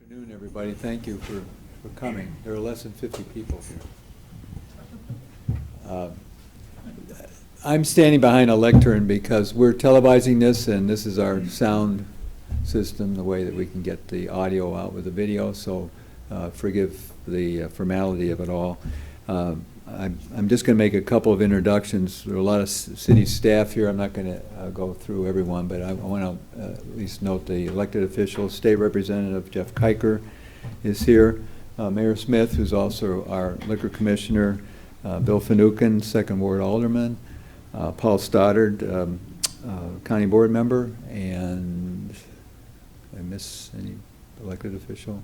Afternoon, everybody. Thank you for coming. There are less than 50 people here. I'm standing behind a lectern because we're televising this, and this is our sound system, the way that we can get the audio out with the video, so forgive the formality of it all. I'm just going to make a couple of introductions. There are a lot of city staff here. I'm not going to go through everyone, but I want to at least note the elected officials. State Representative Jeff Kiker is here. Mayor Smith, who's also our liquor commissioner. Bill Finucane, Second Ward Alderman. Paul Stoddard, County Board member. And did I miss any elected official?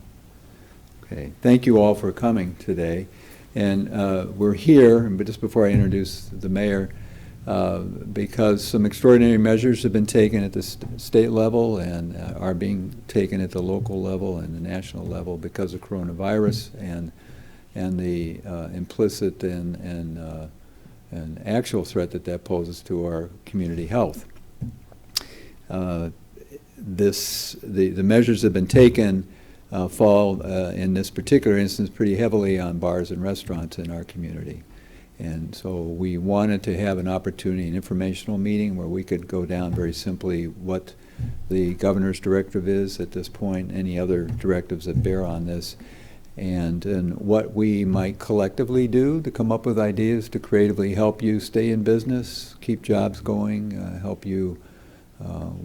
Okay, thank you all for coming today. And we're here, but just before I introduce the mayor, because some extraordinary measures have been taken at the state level and are being taken at the local level and the national level because of coronavirus and the implicit and actual threat that poses to our community health. The measures that have been taken fall in this particular instance pretty heavily on bars and restaurants in our community. And so we wanted to have an opportunity, an informational meeting where we could go down very simply what the governor's directive is at this point, any other directives that bear on this, and what we might collectively do to come up with ideas to creatively help you stay in business, keep jobs going, help you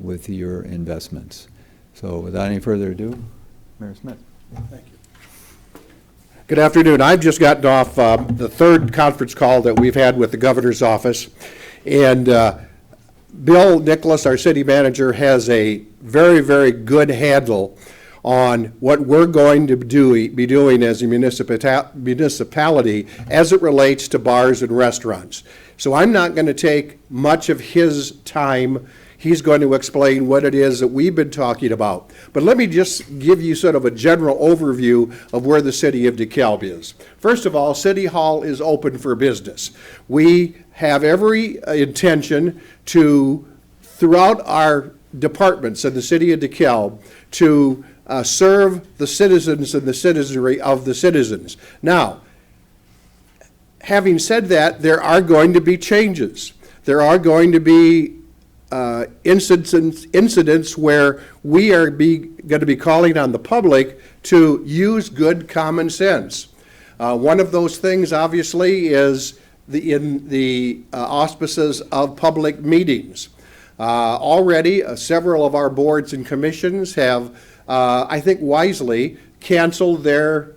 with your investments. So without any further ado, Mayor Smith. Thank you. Good afternoon. I've just gotten off the third conference call that we've had with the governor's office, and Bill Nicholas, our city manager, has a very, very good handle on what we're going to be doing as a municipality as it relates to bars and restaurants. So I'm not going to take much of his time. He's going to explain what it is that we've been talking about. But let me just give you sort of a general overview of where the city of DeKalb is. First of all, City Hall is open for business. We have every intention to, throughout our departments in the city of DeKalb, to serve the citizens and the citizenry of the citizens. Now, having said that, there are going to be changes. There are going to be incidents where we are going to be calling on the public to use good common sense. One of those things, obviously, is in the auspices of public meetings. Already, several of our boards and commissions have, I think wisely, canceled their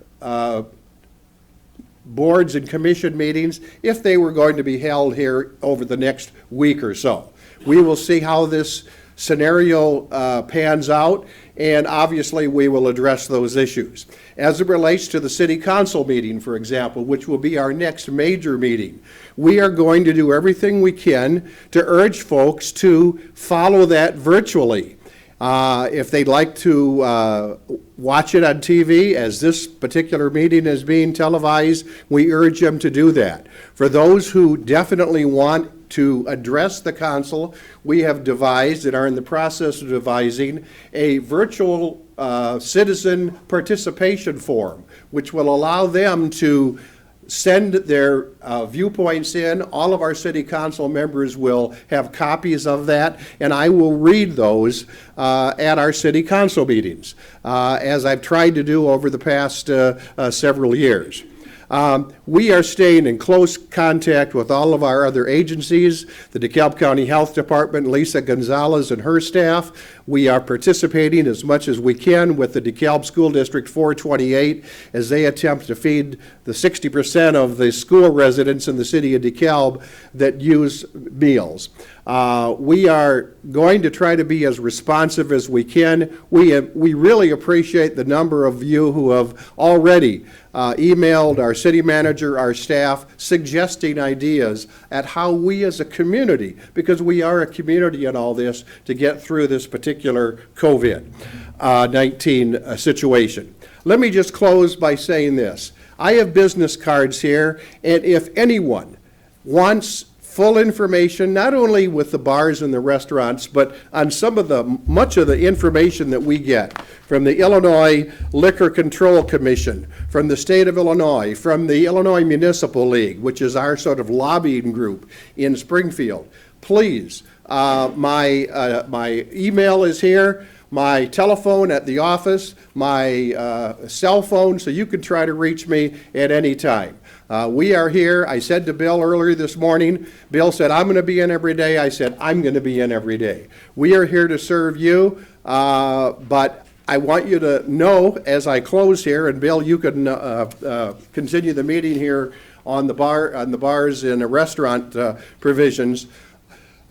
boards and commission meetings if they were going to be held here over the next week or so. We will see how this scenario pans out, and obviously we will address those issues. As it relates to the city council meeting, for example, which will be our next major meeting, we are going to do everything we can to urge folks to follow that virtually. If they'd like to watch it on TV, as this particular meeting is being televised, we urge them to do that. For those who definitely want to address the council, we have devised and are in the process of devising a virtual citizen participation form, which will allow them to send their viewpoints in. All of our city council members will have copies of that, and I will read those at our city council meetings, as I've tried to do over the past several years. We are staying in close contact with all of our other agencies, the DeKalb County Health Department, Lisa Gonzalez and her staff. We are participating as much as we can with the DeKalb School District 428 as they attempt to feed the 60% of the school residents in the city of DeKalb that use meals. We are going to try to be as responsive as we can. We really appreciate the number of you who have already emailed our city manager, our staff, suggesting ideas at how we as a community, because we are a community in all this, to get through this particular COVID-19 situation. Let me just close by saying this. I have business cards here, and if anyone wants full information, not only with the bars and the restaurants, but on much of the information that we get from the Illinois Liquor Control Commission, from the state of Illinois, from the Illinois Municipal League, which is our sort of lobbying group in Springfield. Please, my email is here, my telephone at the office, my cell phone, so you can try to reach me at any time. We are here. I said to Bill earlier this morning, Bill said, I'm going to be in every day. I said, I'm going to be in every day. We are here to serve you, but I want you to know as I close here, and Bill, you can continue the meeting here on the bars and the restaurant provisions.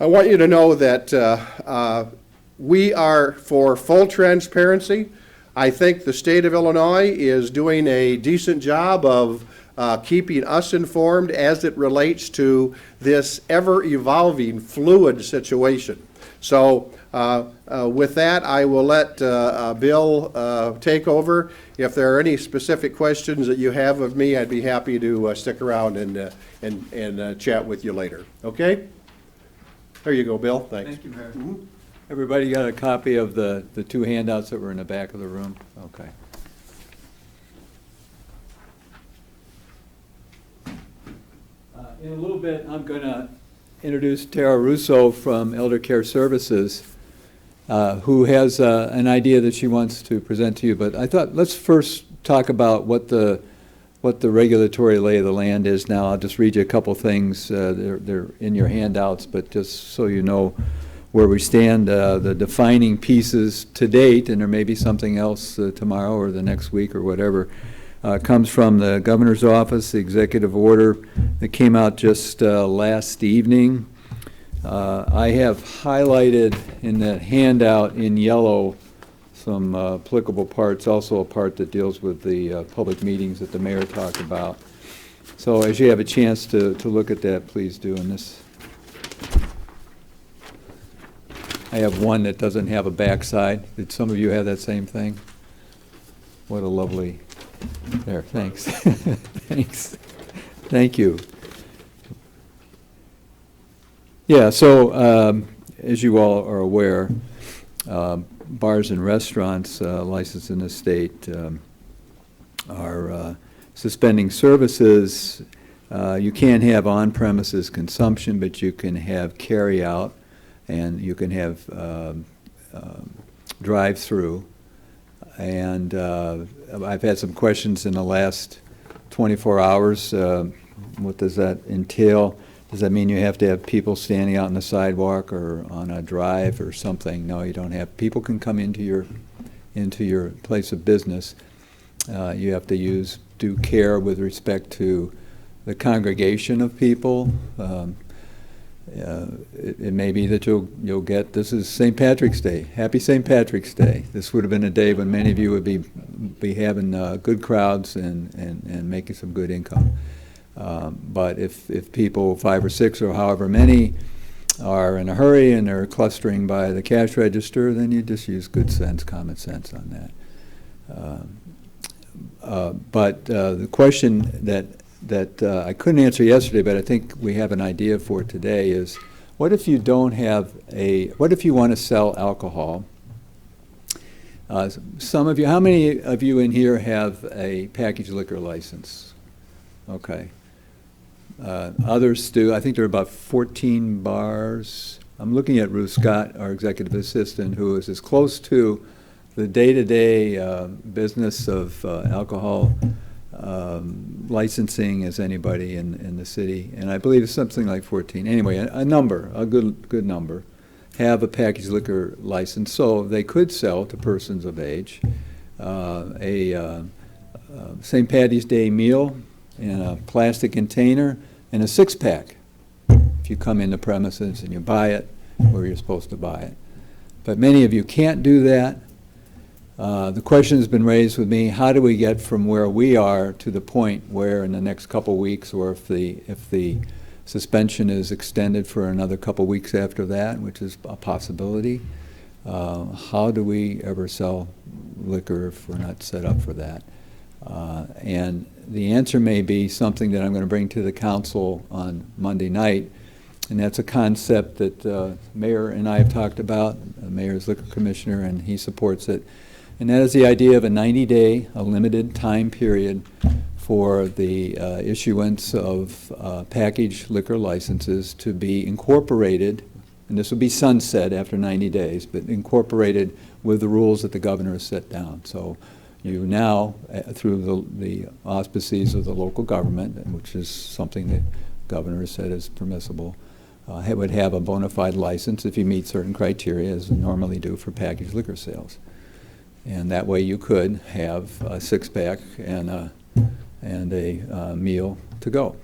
I want you to know that we are for full transparency. I think the state of Illinois is doing a decent job of keeping us informed as it relates to this ever-evolving fluid situation. So with that, I will let Bill take over. If there are any specific questions that you have of me, I'd be happy to stick around and chat with you later. Okay? There you go, Bill. Thanks. Thank you, Mayor. Everybody got a copy of the two handouts that were in the back of the room? Okay. In a little bit, I'm going to introduce Tara Russo from Elder Care Services, who has an idea that she wants to present to you. But I thought let's first talk about what the regulatory lay of the land is now. I'll just read you a couple things. They're in your handouts, but just so you know where we stand, the defining pieces to date, and there may be something else tomorrow or the next week or whatever, comes from the governor's office, the executive order that came out just last evening. I have highlighted in that handout in yellow some applicable parts, also a part that deals with the public meetings that the mayor talked about. So as you have a chance to look at that, please do. And this, I have one that doesn't have a backside. Did some of you have that same thing? What a lovely, there, thanks. Thanks. Thank you. Yeah, so as you all are aware, bars and restaurants licensed in the state are suspending services. You can't have on-premises consumption, but you can have carry-out, and you can have drive-through. And I've had some questions in the last 24 hours. What does that entail? Does that mean you have to have people standing out on the sidewalk or on a drive or something? No, you don't have. People can come into your place of business. You have to use due care with respect to the congregation of people. It may be that you'll get, this is St. Patrick's Day. Happy St. Patrick's Day. This would have been a day when many of you would be having good crowds and making some good income. But if people, 5 or 6 or however many, are in a hurry and they're clustering by the cash register, then you just use good sense, common sense on that. But the question that I couldn't answer yesterday, but I think we have an idea for today is, what if you don't have what if you want to sell alcohol? Some of you, how many of you in here have a packaged liquor license? Okay. Others do. I think there are about 14 bars. I'm looking at Ruth Scott, our executive assistant, who is as close to the day-to-day business of alcohol licensing as anybody in the city. And I believe it's something like 14. Anyway, a number, a good number, have a packaged liquor license, so they could sell to persons of age a St. Patty's Day meal in a plastic container and a 6-pack if you come into premises and you buy it where you're supposed to buy it. But many of you can't do that. The question has been raised with me, how do we get from where we are to the point where in the next couple weeks, or if the suspension is extended for another couple weeks after that, which is a possibility, how do we ever sell liquor if we're not set up for that? And the answer may be something that I'm going to bring to the council on Monday night, And that's a concept that Mayor and I have talked about. The Mayor's liquor commissioner, and he supports it. And that is the idea of a 90-day, a limited time period for the issuance of packaged liquor licenses to be incorporated, and this will be sunset after 90 days, but incorporated with the rules that the governor has set down. So you now, through the auspices of the local government, which is something the governor has said is permissible, would have a bona fide license if you meet certain criteria, as we normally do for packaged liquor sales. And that way you could have a six-pack and a meal to go.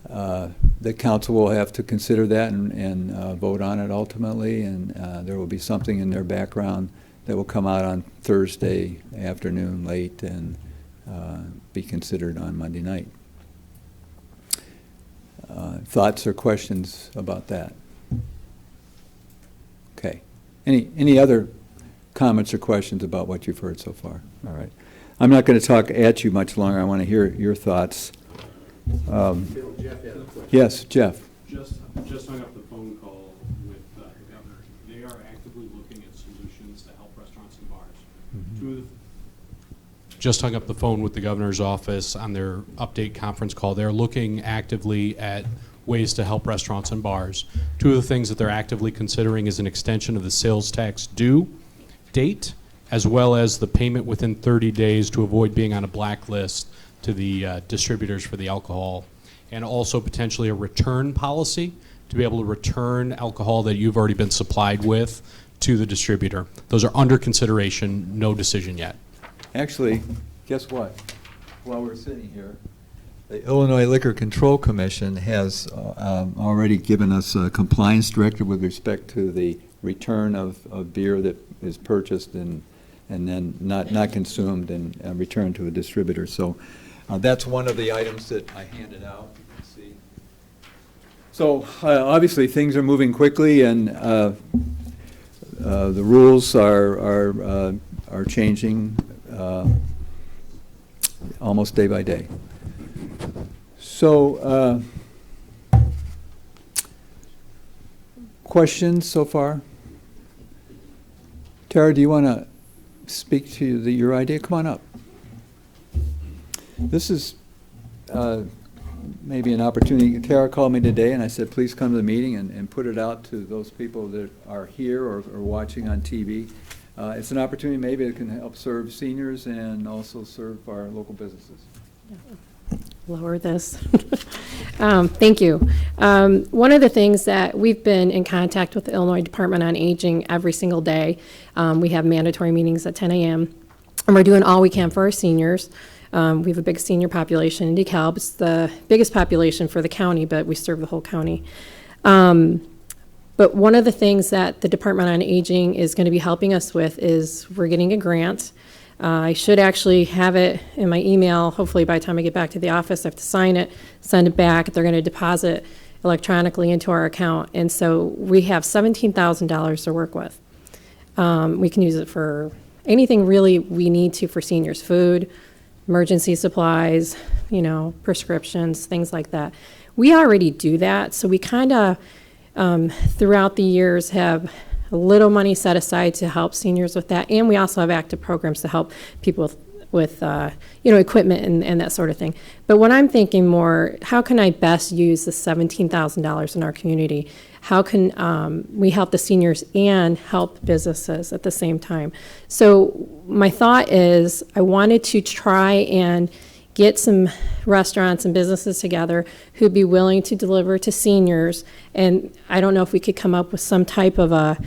The council will have to consider that and vote on it ultimately, and there will be something in their background that will come out on Thursday afternoon late and be considered on Monday night. Thoughts or questions about that? Okay. Any other comments or questions about what you've heard so far? All right. I'm not going to talk at you much longer. I want to hear your thoughts. Jeff had a question. Yes, Jeff. Just hung up the phone call with the governor. They are actively looking at solutions to help restaurants and bars. Just hung up the phone with the governor's office on their update conference call. They're looking actively at ways to help restaurants and bars. Two of the things that they're actively considering is an extension of the sales tax due date, as well as the payment within 30 days to avoid being on a blacklist to the distributors for the alcohol, and also potentially a return policy to be able to return alcohol that you've already been supplied with to the distributor. Those are under consideration, no decision yet. Actually, guess what? While we're sitting here, the Illinois Liquor Control Commission has already given us a compliance directive with respect to the return of beer that is purchased and then not consumed and returned to a distributor. So that's one of the items that I handed out. You can see. So obviously things are moving quickly, and the rules are changing almost day by day. So questions so far? Tara, do you want to speak to your idea? Come on up. This is maybe an opportunity. Tara called me today and I said, please come to the meeting and put it out to those people that are here or watching on TV. It's an opportunity maybe that can help serve seniors and also serve our local businesses. Lower this. Thank you. One of the things that we've been in contact with the Illinois Department on Aging every single day. We have mandatory meetings at 10 a.m. and we're doing all we can for our seniors. We have a big senior population in DeKalb. It's the biggest population for the county, but we serve the whole county. But one of the things that the Department on Aging is going to be helping us with is we're getting a grant. I should actually have it in my email. Hopefully by the time I get back to the office, I have to sign it, send it back. They're going to deposit electronically into our account. And so we have $17,000 to work with. We can use it for anything really we need to for seniors: food, emergency supplies, prescriptions, things like that. We already do that. So we kind of, throughout the years, have a little money set aside to help seniors with that, and we also have active programs to help people with equipment and that sort of thing. But what I'm thinking more, how can I best use the $17,000 in our community? How can we help the seniors and help businesses at the same time? So my thought is I wanted to try and get some restaurants and businesses together who'd be willing to deliver to seniors. And I don't know if we could come up with some type of a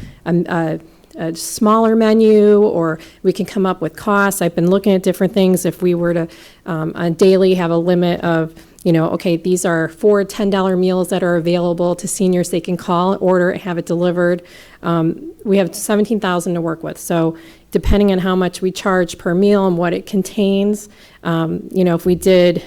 smaller menu, or we can come up with costs. I've been looking at different things. If we were to on daily have a limit of, okay, these are 4 $10 meals that are available to seniors. They can call, order, and have it delivered. We have $17,000 to work with. So depending on how much we charge per meal and what it contains, if we did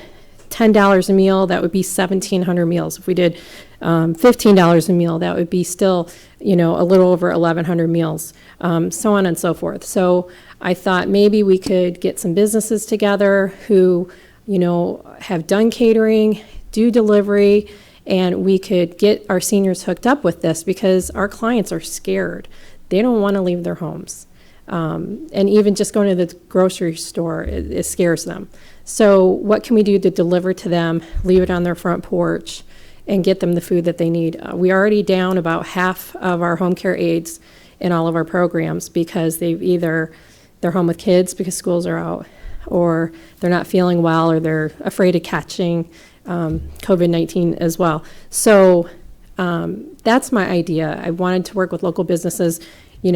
$10 a meal, that would be 1,700 meals. If we did $15 a meal, that would be still, a little over 1,100 meals, so on and so forth. So I thought maybe we could get some businesses together who, have done catering, do delivery, and we could get our seniors hooked up with this, because our clients are scared. They don't want to leave their homes. And even just going to the grocery store, it scares them. So what can we do to deliver to them, leave it on their front porch, and get them the food that they need? We already down about half of our home care aides in all of our programs, because they're home with kids because schools are out, or they're not feeling well, or they're afraid of catching COVID-19 as well. So that's my idea. I wanted to work with local businesses,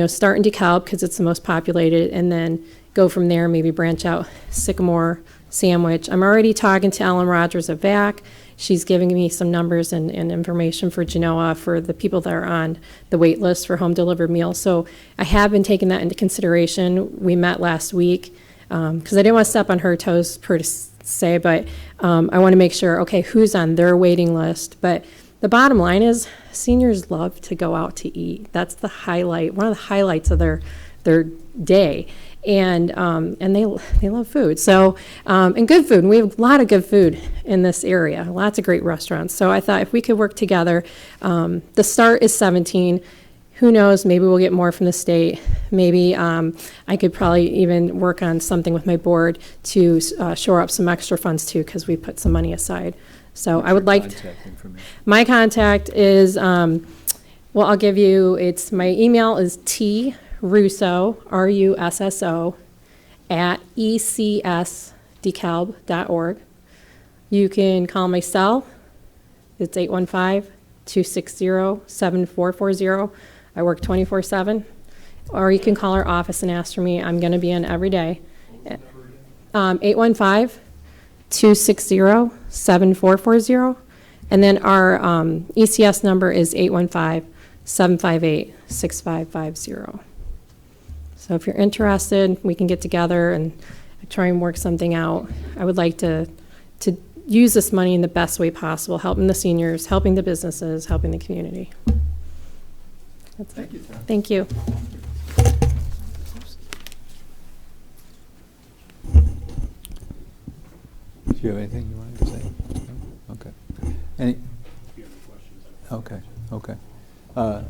start in DeKalb because it's the most populated, and then go from there, maybe branch out Sycamore, Sandwich. I'm already talking to Ellen Rogers at VAC. She's giving me some numbers and information for Genoa, for the people that are on the wait list for home delivered meals. So I have been taking that into consideration. We met last week because I didn't want to step on her toes per se, but I want to make sure, okay, who's on their waiting list. But the bottom line is seniors love to go out to eat. That's the highlight, one of the highlights of their day. And they love food. So, and good food. And we have a lot of good food in this area, lots of great restaurants. So I thought if we could work together, the start is 17. Who knows, maybe we'll get more from the state. Maybe I could probably even work on something with my board to shore up some extra funds too, because we put some money aside. So I would like, my contact is, well, I'll give you, my email is Russo, Russo, at ecsdekalb.org. You can call my cell. It's 815-260-7440. I work 24/7. Or you can call our office and ask for me. I'm going to be in every day. 815-260-7440. And then our ECS number is 815-758-6550. So if you're interested, we can get together and try and work something out. I would like to use this money in the best way possible, helping the seniors, helping the businesses, helping the community. That's Thank it. you, Tom. Thank you. Do you have anything you wanted to say? No? Okay. Any? If you have any questions, Okay.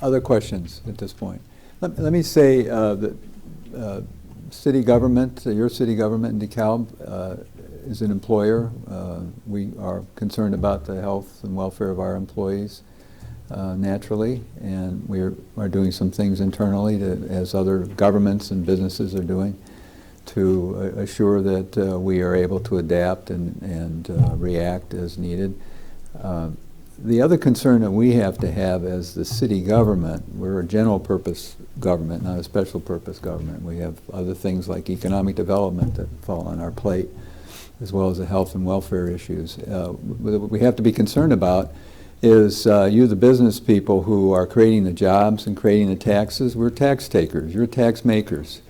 Other questions at this point? Let me say that city government, your city government in DeKalb is an employer. We are concerned about the health and welfare of our employees naturally, and we are doing some things internally as other governments and businesses are doing, to assure that we are able to adapt and react as needed. The other concern that we have to have as the city government, we're a general purpose government, not a special purpose government. We have other things like economic development that fall on our plate, as well as the health and welfare issues. What we have to be concerned about is you, the business people who are creating the jobs and creating the taxes. We're tax takers, you're tax makers.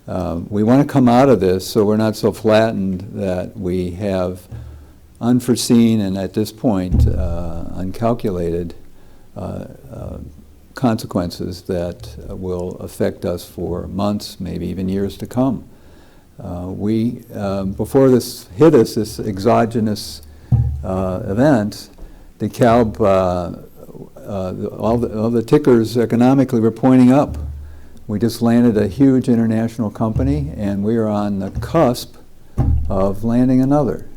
We want to come out of this so we're not so flattened that we have unforeseen and at this point uncalculated consequences that will affect us for months, maybe even years to come. Before this hit us, this exogenous event, DeKalb, all the tickers economically were pointing up. We just landed a huge international company, and we are on the cusp of landing another.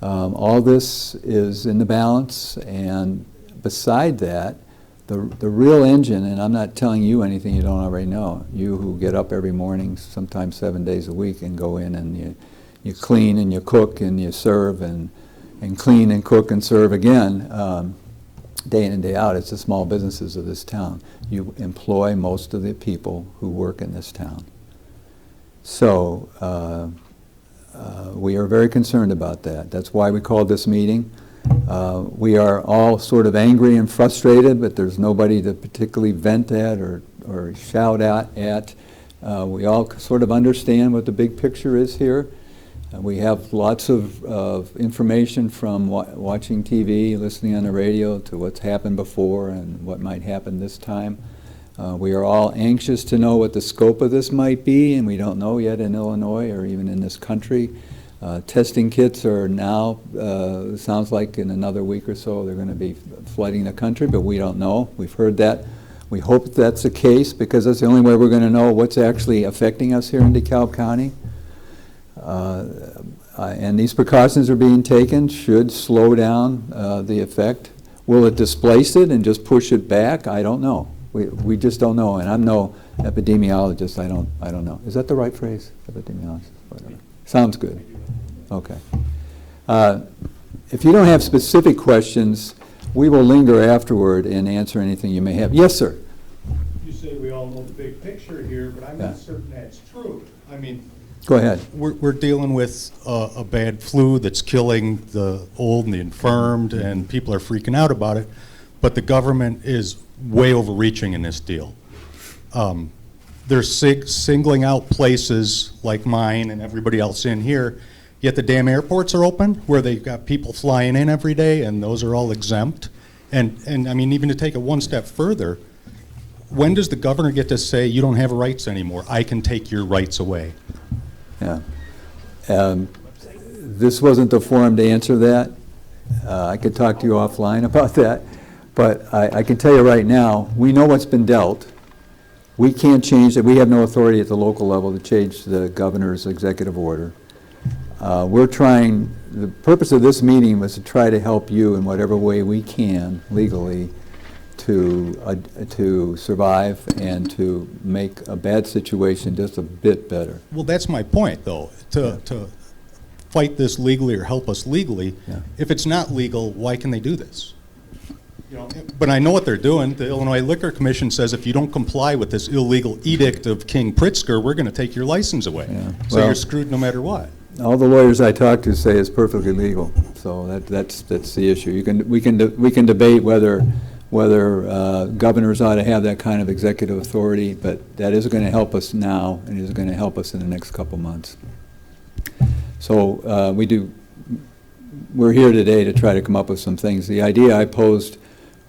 All this is in the balance, and beside that, the real engine, and I'm not telling you anything you don't already know, you who get up every morning, sometimes 7 days a week, and go in and you clean and you cook and you serve and clean and cook and serve again, day in and day out. It's the small businesses of this town. You employ most of the people who work in this town. So we are very concerned about that. That's why we called this meeting. We are all sort of angry and frustrated, but there's nobody to particularly vent at or shout at. We all sort of understand what the big picture is here. We have lots of information from watching TV, listening on the radio, to what's happened before and what might happen this time. We are all anxious to know what the scope of this might be, and we don't know yet in Illinois or even in this country. Testing kits are now, sounds like in another week or so, they're going to be flooding the country, but we don't know. We've heard that. We hope that's the case, because that's the only way we're going to know what's actually affecting us here in DeKalb County. And these precautions are being taken, should slow down the effect. Will it displace it and just push it back? I don't know. We just don't know, and I'm no epidemiologist. I don't know. Is that the right phrase? Epidemiologist? Whatever. Sounds good. Okay. If you don't have specific questions, we will linger afterward and answer anything you may have. Yes, sir. You say we all know the big picture here, but I'm Yeah. not certain that's true. I mean, Go ahead. we're dealing with a bad flu that's killing the old and the infirmed, and people are freaking out about it, but the government is way overreaching in this deal. They're singling out places like mine and everybody else in here, yet the damn airports are open where they've got people flying in every day, and those are all exempt. And I mean, even to take it one step further, when does the governor get to say, you don't have rights anymore, I can take your rights away? Yeah. This wasn't the forum to answer that. I could talk to you offline about that. But I can tell you right now, we know what's been dealt. We can't change it. We have no authority at the local level to change the governor's executive order. We're trying, the purpose of this meeting was to try to help you in whatever way we can legally to survive and to make a bad situation just a bit better. Well, that's my point, though, to fight this legally or help us legally. Yeah. If it's not legal, why can they do this? You know, but I know what they're doing. The Illinois Liquor Commission says if you don't comply with this illegal edict of King Pritzker, we're going to take your license away. Yeah. So Well, you're screwed no matter what. all the lawyers I talk to say it's perfectly legal. So that's the issue. We can debate whether governors ought to have that kind of executive authority, but that is going to help us now, and is going to help us in the next couple months. So we're here today to try to come up with some things. The idea I posed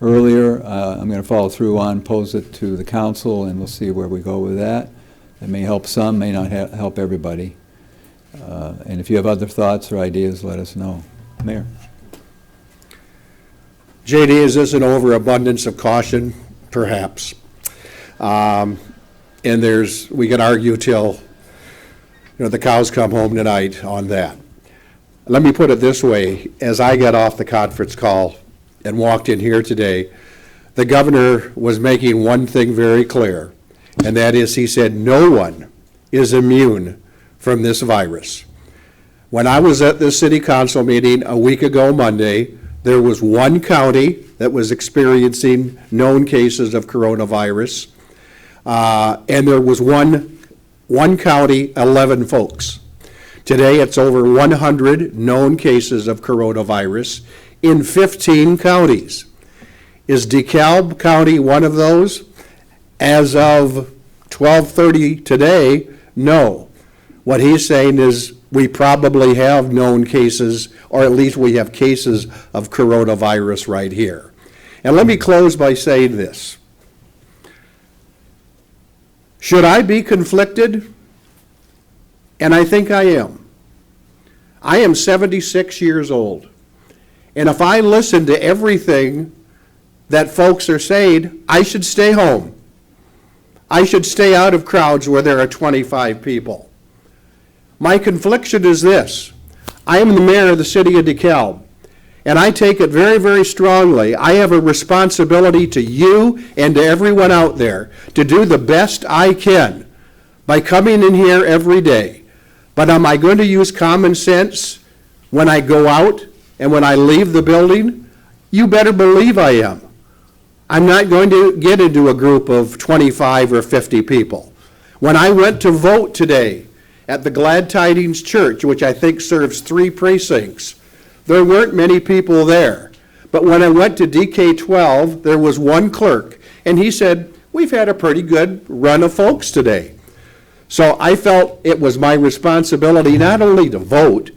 earlier, I'm going to follow through on, pose it to the council, and we'll see where we go with that. It may help some, may not help everybody. And if you have other thoughts or ideas, let us know. Mayor. JD, is this an overabundance of caution? Perhaps. And we can argue till, the cows come home tonight on that. Let me put it this way. As I got off the conference call and walked in here today, the governor was making one thing very clear, and that is he said no one is immune from this virus. When I was at this city council meeting a week ago Monday, there was one county that was experiencing known cases of coronavirus, and there was one county, 11 folks. Today, it's over 100 known cases of coronavirus in 15 counties. Is DeKalb County one of those? As of 12:30 today, no. What he's saying is we probably have known cases, or at least we have cases of coronavirus right here. And let me close by saying this. Should I be conflicted? And I think I am. I am 76 years old. And if I listen to everything that folks are saying, I should stay home. I should stay out of crowds where there are 25 people. My confliction is this. I am the mayor of the city of DeKalb, and I take it very, very strongly. I have a responsibility to you and to everyone out there to do the best I can by coming in here every day. But am I going to use common sense when I go out and when I leave the building? You better believe I am. I'm not going to get into a group of 25 or 50 people. When I went to vote today at the Glad Tidings Church, which I think serves 3 precincts, there weren't many people there. But when I went to DK12, there was one clerk, and he said, we've had a pretty good run of folks today. So I felt it was my responsibility not only to vote,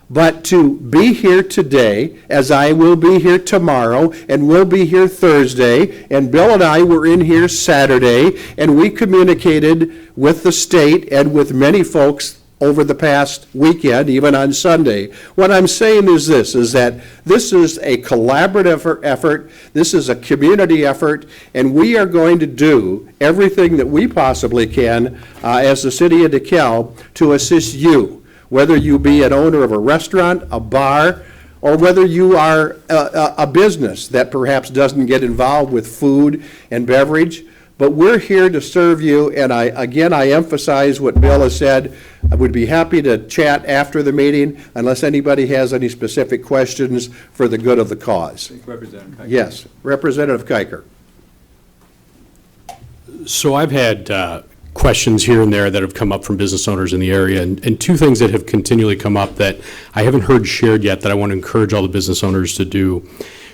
but to be here today, as I will be here tomorrow, and we'll be here Thursday, and Bill and I were in here Saturday, and we communicated with the state and with many folks over the past weekend, even on Sunday. What I'm saying is this, is that this is a collaborative effort, this is a community effort, and we are going to do everything that we possibly can as the city of DeKalb to assist you, whether you be an owner of a restaurant, a bar, or whether you are a business that perhaps doesn't get involved with food and beverage. But we're here to serve you, and I emphasize what Bill has said. I would be happy to chat after the meeting unless anybody has any specific questions for the good of the cause. Representative Kiker. Yes, Representative Kiker. So I've had questions here and there that have come up from business owners in the area, and two things that have continually come up that I haven't heard shared yet that I want to encourage all the business owners to do.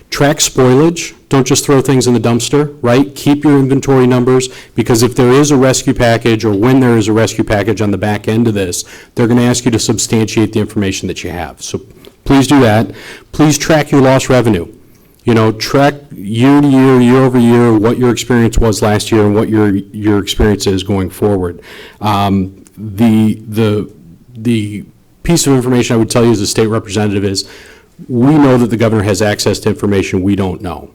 Track spoilage. Don't just throw things in the dumpster, right? Keep your inventory numbers, because if there is a rescue package, or when there is a rescue package on the back end of this, they're going to ask you to substantiate the information that you have. So please do that. Please track your lost revenue. You know, track year to year, year over year, what your experience was last year and what your experience is going forward. The piece of information I would tell you as a state representative is, we know that the governor has access to information we don't know.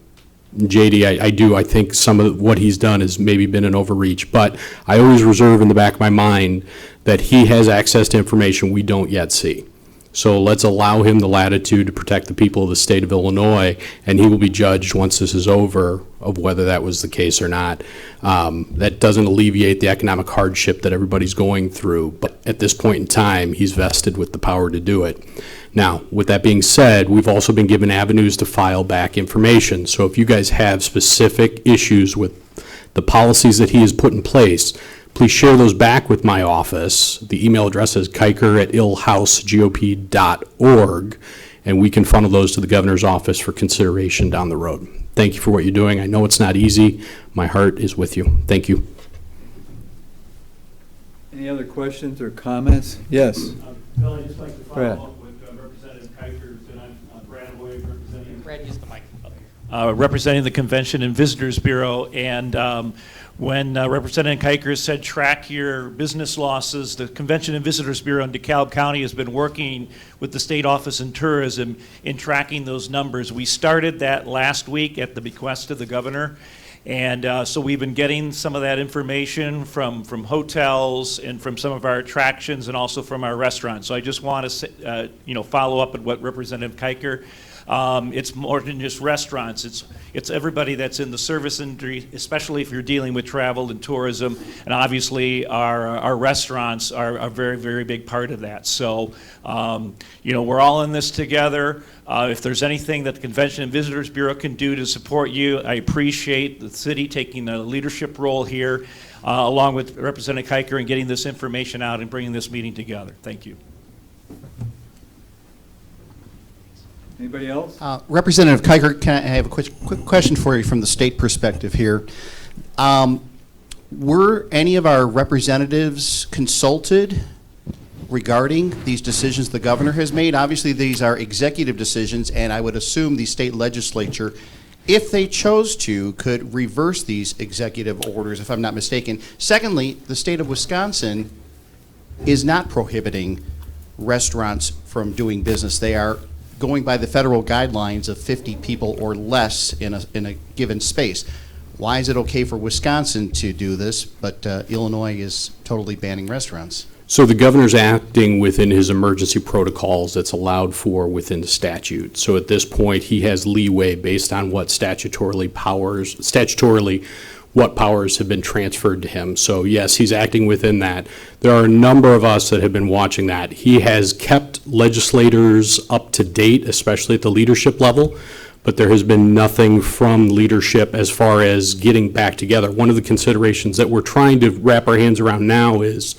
JD, I do. I think some of what he's done has maybe been an overreach, but I always reserve in the back of my mind that he has access to information we don't yet see. So let's allow him the latitude to protect the people of the state of Illinois, and he will be judged once this is over of whether that was the case or not. That doesn't alleviate the economic hardship that everybody's going through, but at this point in time, he's vested with the power to do it. Now, with that being said, we've also been given avenues to file back information. So if you guys have specific issues with the policies that he has put in place, please share those back with my office. The email address is kiker@illhousegop.org, and we can funnel those to the governor's office for consideration down the road. Thank you for what you're doing. I know it's not easy. My heart is with you. Thank you. Any other questions or comments? Yes. Bill, I'd just like to Brad. follow up with Representative Kiker, and I'm Brad Hoy, representing. Brad, use the mic. Representing the Convention and Visitors Bureau, and when Representative Kiker said track your business losses, the Convention and Visitors Bureau in DeKalb County has been working with the State Office in Tourism in tracking those numbers. We started that last week at the bequest of the governor, and so we've been getting some of that information from hotels and from some of our attractions and also from our restaurants. So I just want to follow up on what Representative Kiker. It's more than just restaurants. It's everybody that's in the service industry, especially if you're dealing with travel and tourism. And obviously, our restaurants are a very, very big part of that. So, we're all in this together. If there's anything that the Convention and Visitors Bureau can do to support you, I appreciate the city taking a leadership role here, along with Representative Kiker, and getting this information out and bringing this meeting together. Thank you. Anybody else? Representative Kiker, I have a quick question for you from the state perspective here. Were any of our representatives consulted regarding these decisions the governor has made? Obviously, these are executive decisions, and I would assume the state legislature, if they chose to, could reverse these executive orders, if I'm not mistaken. Secondly, the state of Wisconsin is not prohibiting restaurants from doing business. They are going by the federal guidelines of 50 people or less in a given space. Why is it okay for Wisconsin to do this, but Illinois is totally banning restaurants? So the governor's acting within his emergency protocols that's allowed for within the statute. So at this point, he has leeway based on what statutorily what powers have been transferred to him. So yes, he's acting within that. There are a number of us that have been watching that. He has kept legislators up to date, especially at the leadership level, but there has been nothing from leadership as far as getting back together. One of the considerations that we're trying to wrap our hands around now is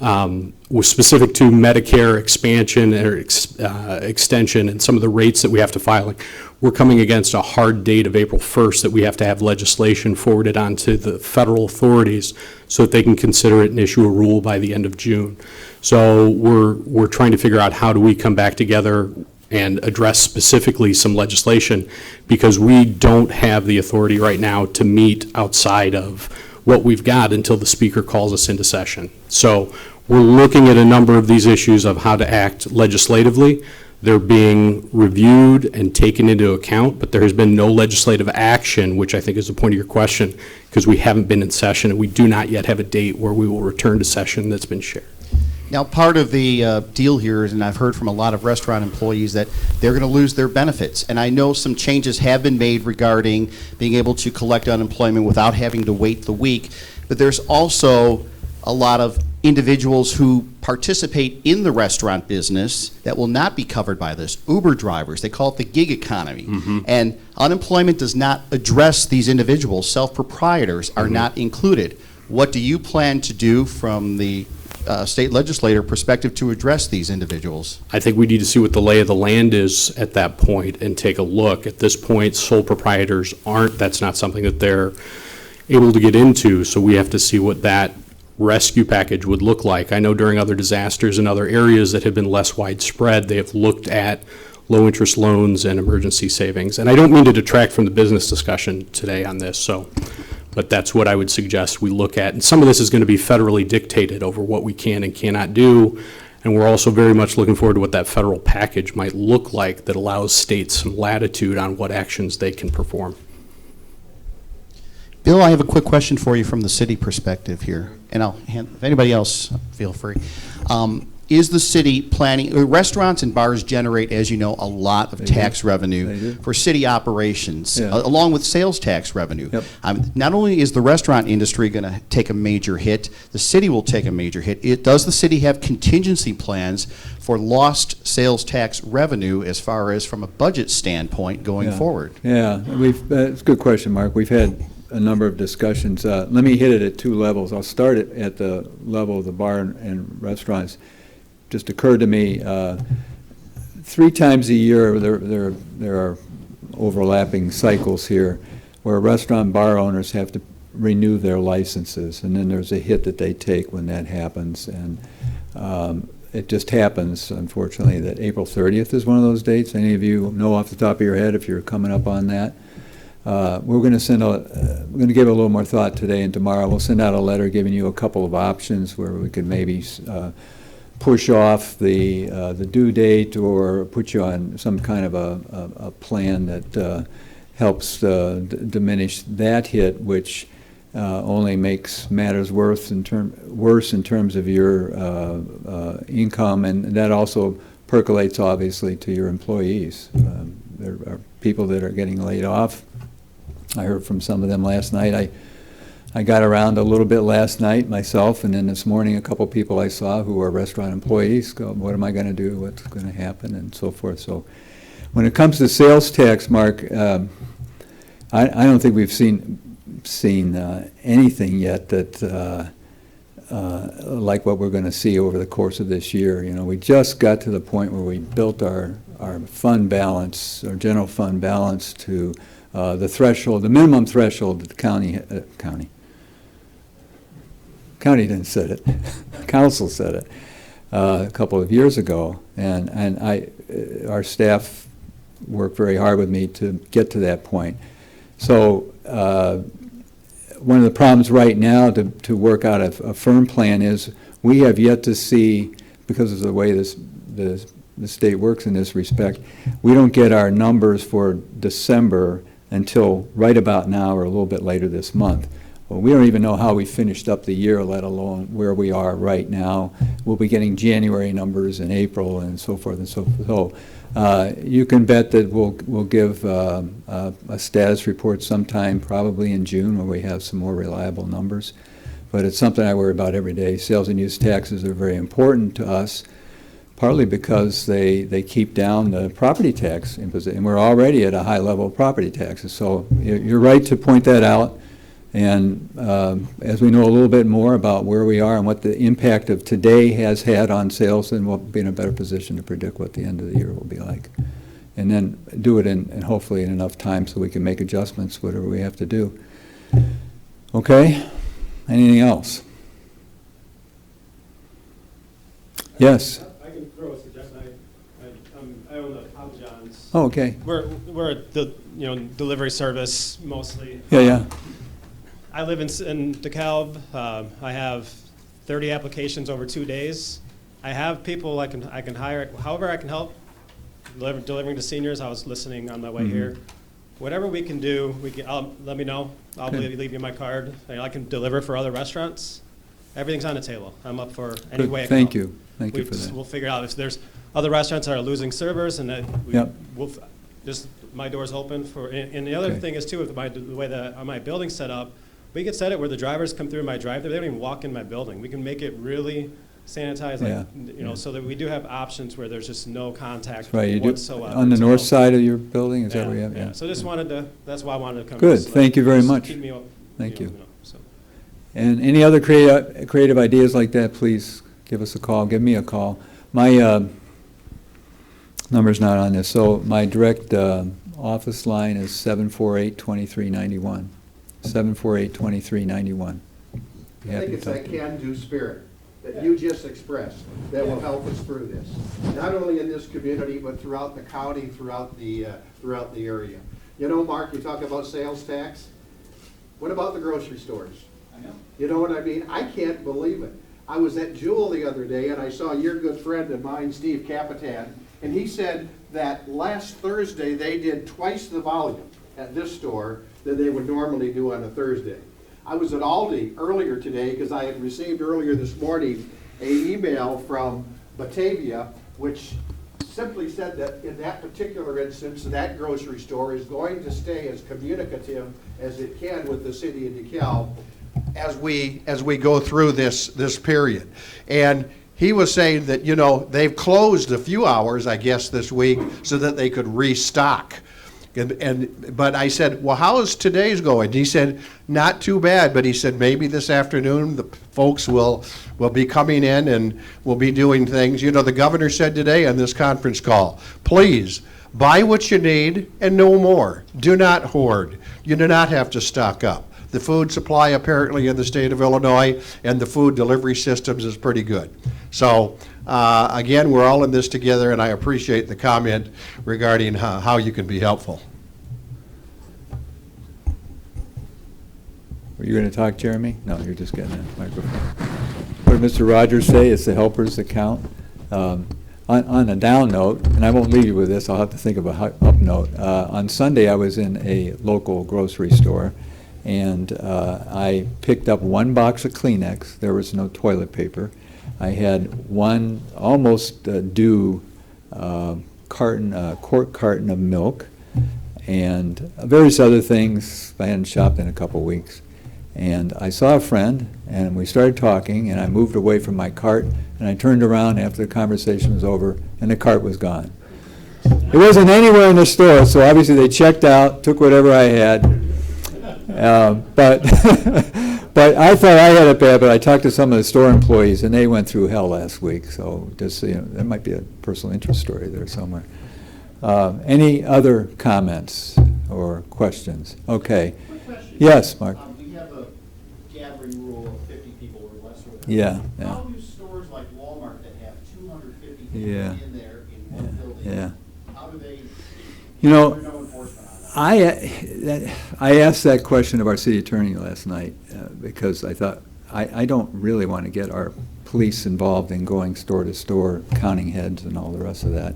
was specific to Medicare expansion or extension and some of the rates that we have to file. Like, we're coming against a hard date of April 1st that we have to have legislation forwarded on to the federal authorities so that they can consider it and issue a rule by the end of June. So we're trying to figure out how do we come back together and address specifically some legislation, because we don't have the authority right now to meet outside of what we've got until the speaker calls us into session. So we're looking at a number of these issues of how to act legislatively. They're being reviewed and taken into account, but there has been no legislative action, which I think is the point of your question, because we haven't been in session, and we do not yet have a date where we will return to session that's been shared. Now, part of the deal here is, and I've heard from a lot of restaurant employees, that they're going to lose their benefits. And I know some changes have been made regarding being able to collect unemployment without having to wait the week. But there's also a lot of individuals who participate in the restaurant business that will not be covered by this. Uber drivers, they call it the gig economy. And unemployment does not address these individuals. Self-proprietors are not included. What do you plan to do from the state legislator perspective to address these individuals? I think we need to see what the lay of the land is at that point and take a look. At this point, sole proprietors that's not something that they're able to get into, so we have to see what that rescue package would look like. I know during other disasters in other areas that have been less widespread, they have looked at low interest loans and emergency savings. And I don't mean to detract from the business discussion today on this, but that's what I would suggest we look at. And some of this is going to be federally dictated over what we can and cannot do. And we're also very much looking forward to what that federal package might look like that allows states some latitude on what actions they can perform. Bill, I have a quick question for you from the city perspective here. And if anybody else, feel free. Is the city planning, restaurants and bars generate, as you know, a lot of tax revenue for city operations, along with sales tax revenue. Not only is the restaurant industry going to take a major hit, the city will take a major hit. Does the city have contingency plans for lost sales tax revenue as far as from a budget standpoint going forward? Yeah, it's a good question, Mark. We've had a number of discussions. Let me hit it at two levels. I'll start it at the level of the bar and restaurants. Just occurred to me 3 times a year there are overlapping cycles here where restaurant bar owners have to renew their licenses, and then there's a hit that they take when that happens. And it just happens, unfortunately, that April 30th is one of those dates. Any of you know off the top of your head if you're coming up on that? We're going to give it a little more thought today and tomorrow. We'll send out a letter giving you a couple of options where we could maybe push off the due date or put you on some kind of a plan that helps diminish that hit, which only makes matters worse in terms of your income, and that also percolates obviously to your employees. There are people that are getting laid off. I heard from some of them last night. I got around a little bit last night myself, and then this morning a couple people I saw who are restaurant employees go, what am I going to do, what's going to happen, and so forth. So when it comes to sales tax, Mark, I don't think we've seen anything yet that like what we're going to see over the course of this year. You know, we just got to the point where we built our fund balance, our general fund balance to the threshold, the minimum threshold that the county didn't set it, council set it a couple of years ago, and our staff worked very hard with me to get to that point. So one of the problems right now to work out a firm plan is we have yet to see, because of the way the state works in this respect, we don't get our numbers for December until right about now or a little bit later this month. Well, we don't even know how we finished up the year, let alone where we are right now. We'll be getting January numbers in April and so forth and so forth. So you can bet that we'll give a status report sometime probably in June where we have some more reliable numbers. But it's something I worry about every day. Sales and use taxes are very important to us, partly because they keep down the property tax imposition, and we're already at a high level of property taxes. So you're right to point that out. And as we know a little bit more about where we are and what the impact of today has had on sales, then we'll be in a better position to predict what the end of the year will be like. And then do it in hopefully in enough time so we can make adjustments, whatever we have to do. Okay? Anything else? Yes? I can throw a suggestion. I own the Papa John's. Oh, okay. We're a delivery service mostly. Yeah. I live in DeKalb. I have 30 applications over 2 days. I have people I can hire, however I can help delivering to seniors. I was listening on my way here. Whatever we can do, let me know. I'll leave you my card. I can deliver for other restaurants. Everything's on the table. I'm up for any Good. way I can Thank help. you. Thank you for that. We'll figure it out. If there's other restaurants that are losing servers, and Yep. my door's open for. And the other Okay. thing is too, with the way that my building's set up, we can set it where the drivers come through my drive-thru. They don't even walk in my building. We can make it really sanitized, so that we do have options where there's just no contact Right, you do, whatsoever. on the So- north side of your building, is that where you have? Yeah, so just that's why I wanted to come. Good. Just Thank you very just much. keep me up, Thank you. so. And any other creative ideas like that, please give us a call, give me a call. My number's not on this, so my direct office line is 748-2391. 748-2391. I think it's that can-do spirit that you just expressed that will help us through this. Not only in this community, but throughout the county, throughout the area. You know, Mark, you talk about sales tax. What about the grocery stores? I know. You know what I mean? I can't believe it. I was at Jewel the other day, and I saw your good friend of mine, Steve Capitan, and he said that last Thursday they did twice the volume at this store than they would normally do on a Thursday. I was at Aldi earlier today because I had received earlier this morning an email from Batavia, which simply said that in that particular instance, that grocery store is going to stay as communicative as it can with the city of DeKalb as we go through this period. And he was saying that, you know, they've closed a few hours, I guess, this week so that they could restock. But I said, well, how is today's going? He said, not too bad, but he said maybe this afternoon the folks will be coming in and will be doing things. You know, the governor said today on this conference call, please buy what you need and no more. Do not hoard. You do not have to stock up. The food supply apparently in the state of Illinois and the food delivery systems is pretty good. So again, we're all in this together, and I appreciate the comment regarding how you can be helpful. Were you going to talk, Jeremy? No, you're just getting a microphone. What did Mr. Rogers say? It's the helpers that count. On a down note, and I won't leave you with this, I'll have to think of a up note. On Sunday, I was in a local grocery store, and I picked up one box of Kleenex. There was no toilet paper. I had one almost due quart carton of milk, and various other things. I hadn't shopped in a couple weeks. And I saw a friend, and we started talking, and I moved away from my cart, and I turned around after the conversation was over, and the cart was gone. It wasn't anywhere in the store, so obviously they checked out, took whatever I had. But but I thought I had it bad, but I talked to some of the store employees, and they went through hell last week, so just, you know, there might be a personal interest story there somewhere. Any other comments or questions? Okay. Quick question. Yes, Mark. We have a gathering rule of 50 people or less. Or whatever. Yeah. How do stores like Walmart that have 250 people Yeah. in there in one building? Yeah. How do they? You know, There's no enforcement on that. I asked that question of our city attorney last night because I thought, I don't really want to get our police involved in going store to store, counting heads and all the rest of that.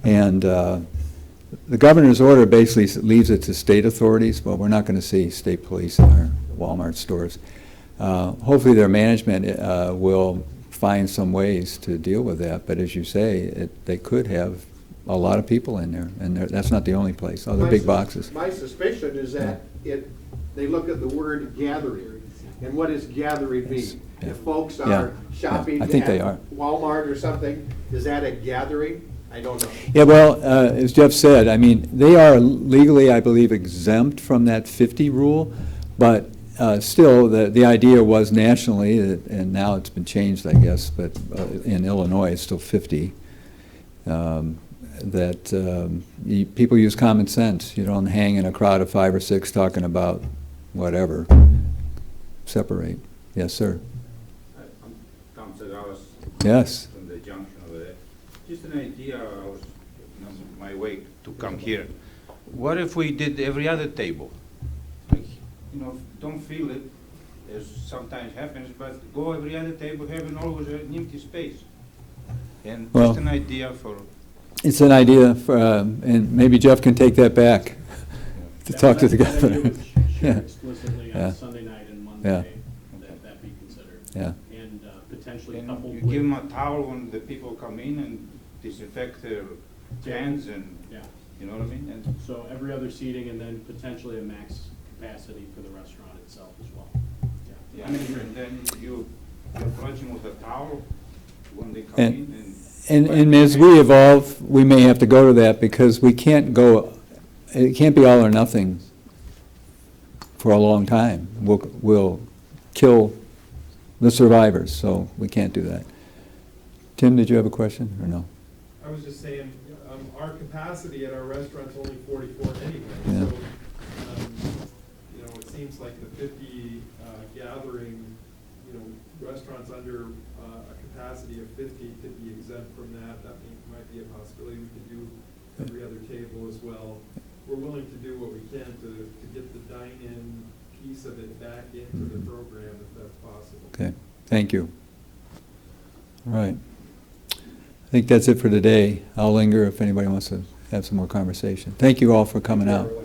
And the governor's order basically leaves it to state authorities, but we're not going to see state police in our Walmart stores. Hopefully their management will find some ways to deal with that, but as you say, they could have a lot of people in there, and that's not the only place, other big boxes. My suspicion is that they look at the word gathering, and what does gathering mean? Yeah. If folks Yeah. are shopping I think at they are. Walmart or something, is that a gathering? I don't know. Yeah, well, as Jeff said, I mean, they are legally, I believe, exempt from that 50 rule, but still, the idea was nationally, and now it's been changed, I guess, but in Illinois, it's still 50, that people use common sense. You don't hang in a crowd of 5 or 6 talking about whatever. Separate. Yes, sir. I'm Tom Segalas. Yes. From the junction over there. Just an idea, I was on my way to come here. What if we did every other table? Like, you know, don't fill it, as sometimes happens, but go every other table, having always an empty space. And Well- just an idea for, It's an idea, for, and maybe Jeff can take that back to talk to the That idea governor. was Yeah. shared explicitly Yeah. on Sunday night and Yeah. Monday, that be considered. Yeah. And potentially and coupled you with. give them a towel when the people come in and disinfect their hands and, Yeah, you know what I mean? And so every other seating and then potentially a max capacity for the restaurant itself as well. Yeah. yeah, and then you approach them with a towel when they come And- in and. And as we evolve, we may have to go to that because we can't go, it can't be all or nothing for a long time. We'll kill the survivors, so we can't do that. Tim, did you have a question, or no? I was just saying, our capacity at our restaurant's only 44 anyway. Yeah. So, it seems like the 50 gathering, restaurants under a capacity of 50 could be exempt from that. That might be a possibility. We could do every other table as well. We're willing to do what we can to get the dine-in piece of it back into the program if that's possible. Okay, thank you. All right. I think that's it for today. I'll linger if anybody wants to have some more conversation. Thank you all for coming out. Everyone.